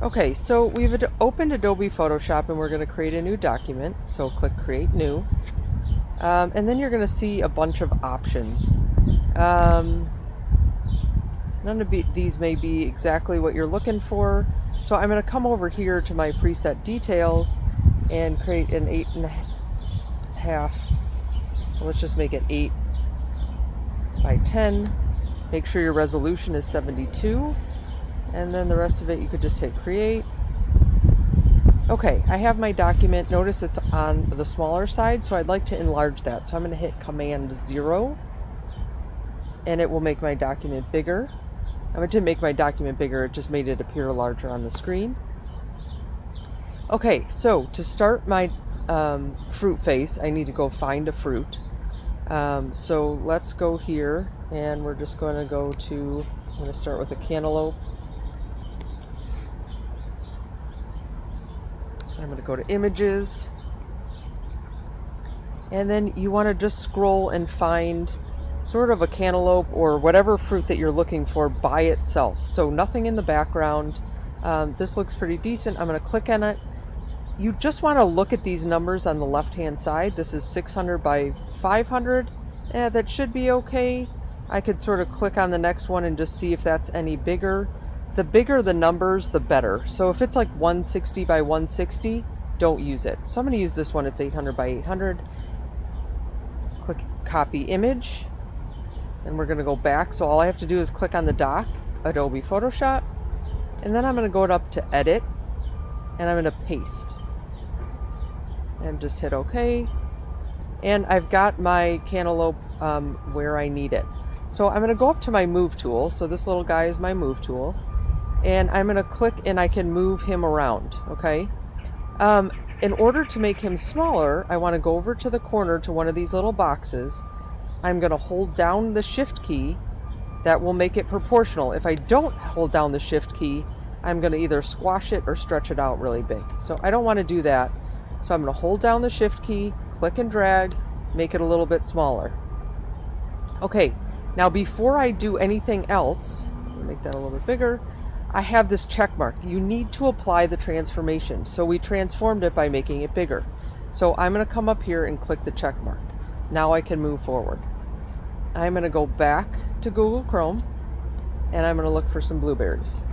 Okay, so we've opened Adobe Photoshop and we're going to create a new document. So click Create New. And then you're going to see a bunch of options. Um, None of these may be exactly what you're looking for. So I'm going to come over here to my preset details and create an 8.5. Let's just make it 8 by 10. Make sure your resolution is 72. And then the rest of it you could just hit create. Okay, I have my document. Notice it's on the smaller side, so I'd like to enlarge that. So I'm going to hit Command 0, and it will make my document bigger. It didn't make my document bigger, it just made it appear larger on the screen. Okay, so to start my fruit face, I need to go find a fruit. So let's go here, and we're just going to go to, I'm going to start with a cantaloupe. I'm going to go to images, and then you want to just scroll and find sort of a cantaloupe or whatever fruit that you're looking for by itself. So nothing in the background. This looks pretty decent. I'm going to click on it. You just want to look at these numbers on the left hand side. This is 600 by 500. That should be okay. I could sort of click on the next one and just see if that's any bigger. The bigger the numbers, the better. So if it's like 160 by 160, don't use it. So I'm going to use this one. It's 800 by 800. Click copy image. And we're going to go back. So all I have to do is click on the dock, Adobe Photoshop. And then I'm going to go up to edit. And I'm going to paste. And just hit OK. And I've got my cantaloupe where I need it. So I'm going to go up to my move tool. So this little guy is my move tool. And I'm going to click and I can move him around, okay? In order to make him smaller, I want to go over to the corner to one of these little boxes. I'm going to hold down the shift key. That will make it proportional. If I don't hold down the shift key, I'm going to either squash it or stretch it out really big. So I don't want to do that. So I'm going to hold down the shift key, click and drag, make it a little bit smaller. Okay, now before I do anything else, make that a little bit bigger, I have this check mark. You need to apply the transformation. So we transformed it by making it bigger. So I'm going to come up here and click the check mark. Now I can move forward. I'm going to go back to Google Chrome and I'm going to look for some blueberries.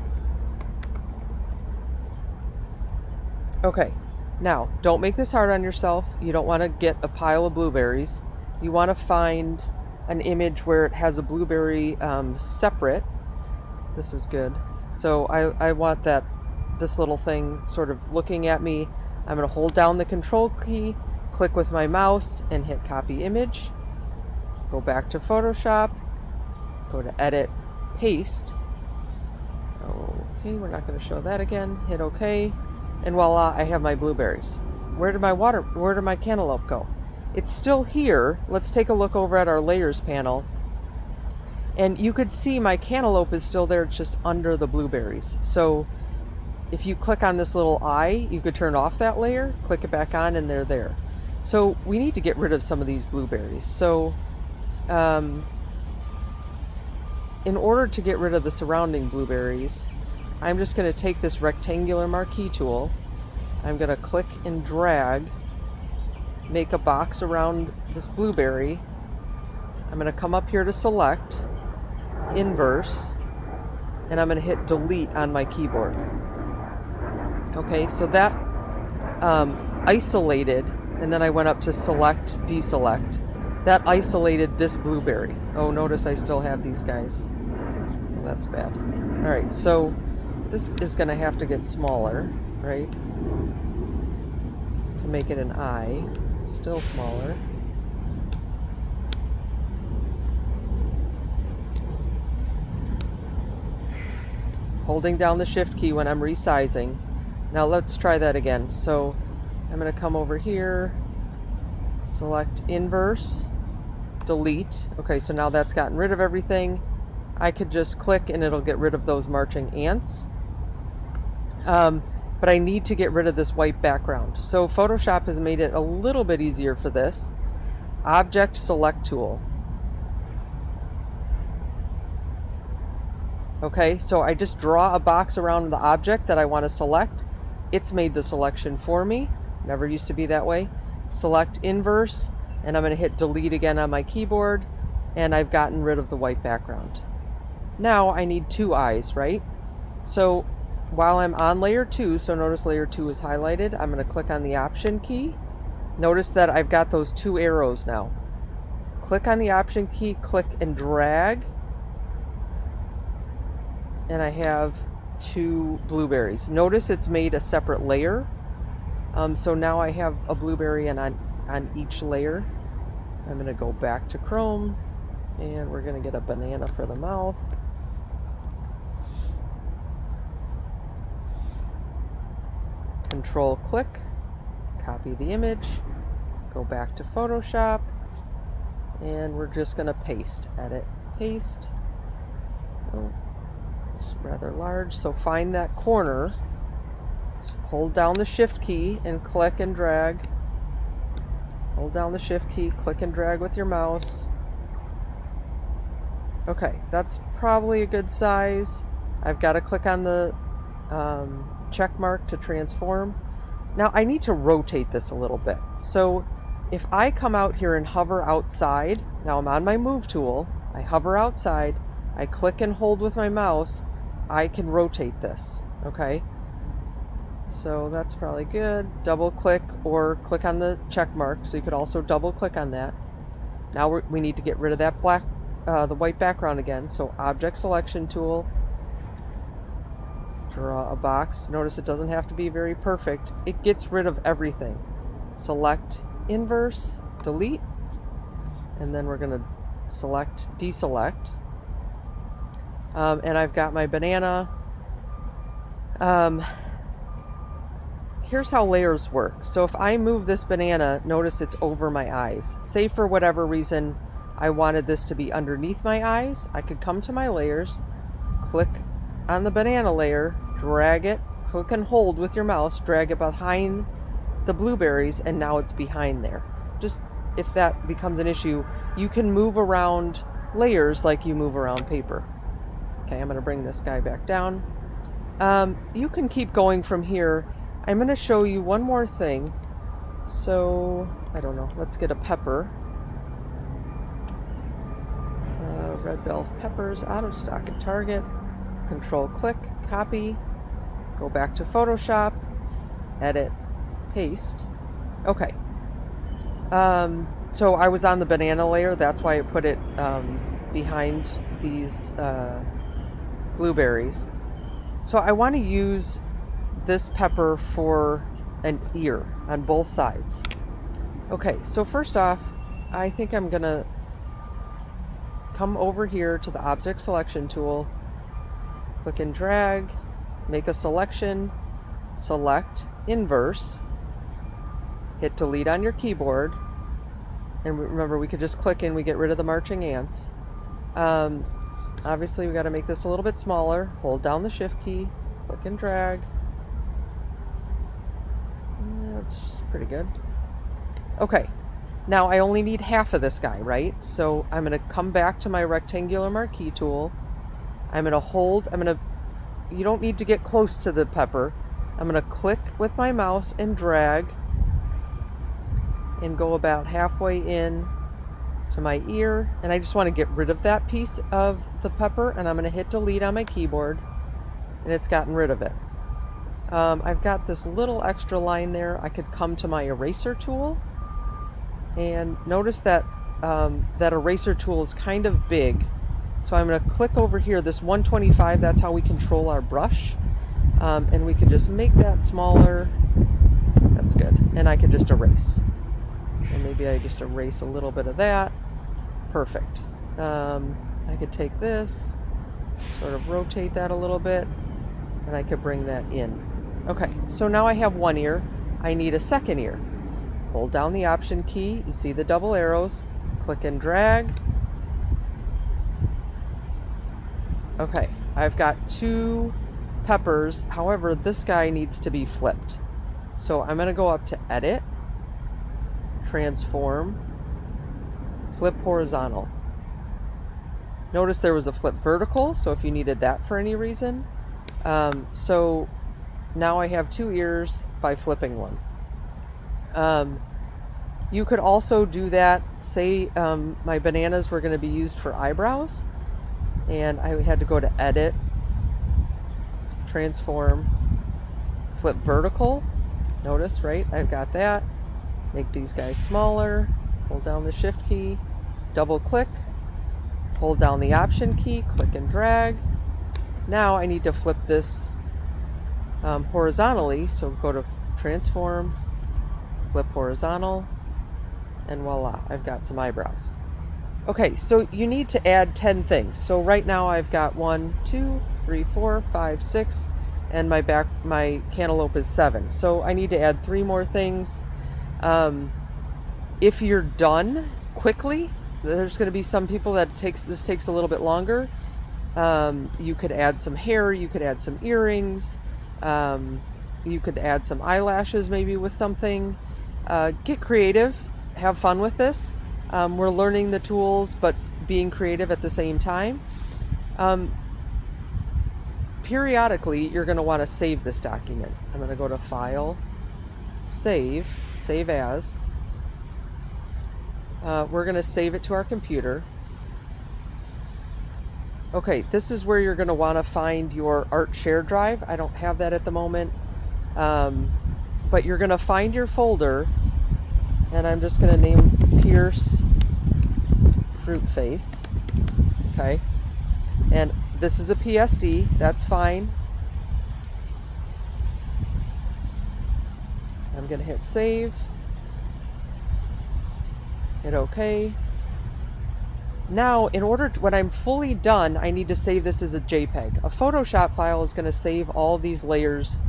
Okay, now don't make this hard on yourself. You don't want to get a pile of blueberries. You want to find an image where it has a blueberry separate. This is good. So I want this little thing sort of looking at me. I'm going to hold down the control key, click with my mouse, and hit copy image. Go back to Photoshop, go to edit, paste. Okay, we're not going to show that again. Hit OK, and voila, I have my blueberries. Where did my cantaloupe go? It's still here. Let's take a look over at our layers panel. And you could see my cantaloupe is still there, it's just under the blueberries. So if you click on this little eye, you could turn off that layer, click it back on, and they're there. So we need to get rid of some of these blueberries. So in order to get rid of the surrounding blueberries, I'm just going to take this rectangular marquee tool. I'm going to click and drag, make a box around this blueberry. I'm going to come up here to select, inverse, and I'm going to hit delete on my keyboard. Okay, so that isolated, and then I went up to select, deselect. That isolated this blueberry. Oh, notice I still have these guys. That's bad. All right, so this is going to have to get smaller, right? To make it an eye. Still smaller. Holding down the shift key when I'm resizing. Now let's try that again. So I'm going to come over here, select inverse, delete. Okay, so now that's gotten rid of everything. I could just click and it'll get rid of those marching ants. But I need to get rid of this white background. So Photoshop has made it a little bit easier for this. Object select tool. Okay, so I just draw a box around the object that I want to select. It's made the selection for me. Never used to be that way. Select inverse, and I'm going to hit delete again on my keyboard, and I've gotten rid of the white background. Now I need two eyes, right? So while I'm on layer 2, so notice layer 2 is highlighted, I'm going to click on the option key. Notice that I've got those two arrows now. Click on the option key, click and drag, and I have two blueberries. Notice it's made a separate layer. So now I have a blueberry and on each layer. I'm going to go back to Chrome, and we're going to get a banana for the mouth. Control click, copy the image, go back to Photoshop, and we're just going to paste, edit, paste. Oh, it's rather large, so find that corner, hold down the shift key and click and drag. Hold down the shift key, click and drag with your mouse. Okay, that's probably a good size. I've got to click on the check mark to transform. Now I need to rotate this a little bit. So if I come out here and hover outside, now I'm on my move tool, I hover outside, I click and hold with my mouse, I can rotate this, okay? So that's probably good. Double click or click on the check mark, so you could also double click on that. Now we need to get rid of that the white background again. So object selection tool, draw a box. Notice it doesn't have to be very perfect. It gets rid of everything. Select inverse, delete, and then we're going to select deselect. And I've got my banana. Here's how layers work. So if I move this banana, notice it's over my eyes. Say for whatever reason I wanted this to be underneath my eyes, I could come to my layers, click on the banana layer, drag it, click and hold with your mouse, drag it behind the blueberries, and now it's behind there. Just if that becomes an issue, you can move around layers like you move around paper. Okay, I'm going to bring this guy back down. You can keep going from here. I'm going to show you one more thing. So, I don't know, let's get a pepper. Red bell peppers, out of stock at Target. Control click, copy, go back to Photoshop, edit, paste. Okay. So I was on the banana layer, that's why I put it behind these blueberries. So I want to use this pepper for an ear on both sides. Okay, so first off, I think I'm gonna come over here to the object selection tool, click and drag, make a selection, select inverse, hit delete on your keyboard, and remember we could just click and we get rid of the marching ants. Obviously we got to make this a little bit smaller, hold down the shift key, click and drag. That's pretty good. Okay, now I only need half of this guy, right? So I'm going to come back to my rectangular marquee tool. I'm going to hold, you don't need to get close to the pepper. I'm going to click with my mouse and drag and go about halfway in to my ear. And I just want to get rid of that piece of the pepper, and I'm going to hit delete on my keyboard, and it's gotten rid of it. I've got this little extra line there. I could come to my eraser tool, and notice that that eraser tool is kind of big. So I'm going to click over here, this 125, that's how we control our brush. And we could just make that smaller. That's good. And I could just erase. And maybe I just erase a little bit of that. Perfect. I could take this, sort of rotate that a little bit, and I could bring that in. Okay, so now I have one ear. I need a second ear. Hold down the option key. You see the double arrows. Click and drag. Okay, I've got two peppers. However, this guy needs to be flipped. So I'm going to go up to Edit, Transform, Flip Horizontal. Notice there was a flip vertical, so if you needed that for any reason. So now I have 2 ears by flipping one. You could also do that, say my bananas were going to be used for eyebrows, and I had to go to Edit, Transform, Flip Vertical. Notice, right? I've got that. Make these guys smaller, hold down the Shift key, double click, hold down the Option key, click and drag. Now I need to flip this horizontally, so go to Transform, Flip Horizontal, and voila, I've got some eyebrows. Okay, so you need to add 10 things. So right now I've got 1, 2, 3, 4, 5, 6, and my cantaloupe is 7. So I need to add 3 more things. If you're done quickly, there's going to be some people that this takes a little bit longer. You could add some hair, you could add some earrings, you could add some eyelashes maybe with something. Get creative, have fun with this. We're learning the tools, but being creative at the same time. Periodically, you're going to want to save this document. I'm going to go to File, Save As. We're going to save it to our computer. Okay, this is where you're going to want to find your Art Share drive. I don't have that at the moment, but you're going to find your folder, and I'm just going to name Pierce Fruit Face. Okay, and this is a PSD, that's fine. I'm going to hit Save, hit OK. Now, when I'm fully done, I need to save this as a JPEG. A Photoshop file is going to save all these layers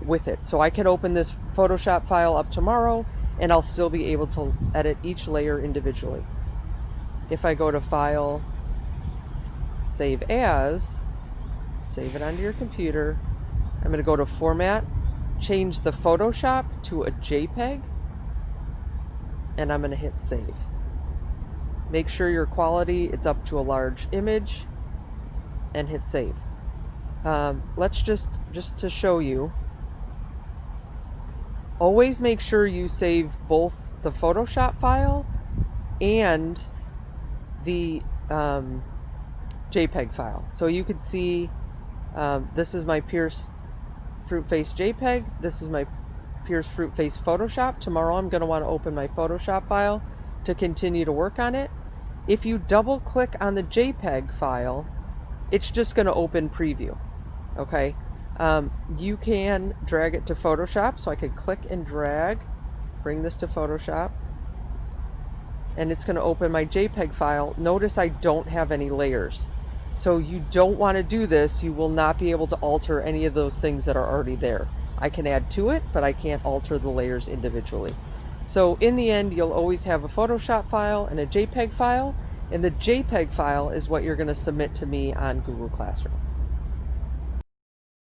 with it. So I can open this Photoshop file up tomorrow, and I'll still be able to edit each layer individually. If I go to File, Save As, save it onto your computer, I'm going to go to Format, change the Photoshop to a JPEG, and I'm going to hit Save. Make sure your quality it's up to a large image, and hit Save. Let's just to show you, always make sure you save both the Photoshop file and the JPEG file. So you could see this is my Pierce Fruit Face JPEG, this is my Pierce Fruit Face Photoshop. Tomorrow I'm going to want to open my Photoshop file to continue to work on it. If you double click on the JPEG file, it's just going to open Preview. Okay, you can drag it to Photoshop, so I could click and drag, bring this to Photoshop, and it's going to open my JPEG file. Notice I don't have any layers, so you don't want to do this. You will not be able to alter any of those things that are already there. I can add to it, but I can't alter the layers individually. So in the end, you'll always have a Photoshop file and a JPEG file, and the JPEG file is what you're going to submit to me on Google Classroom.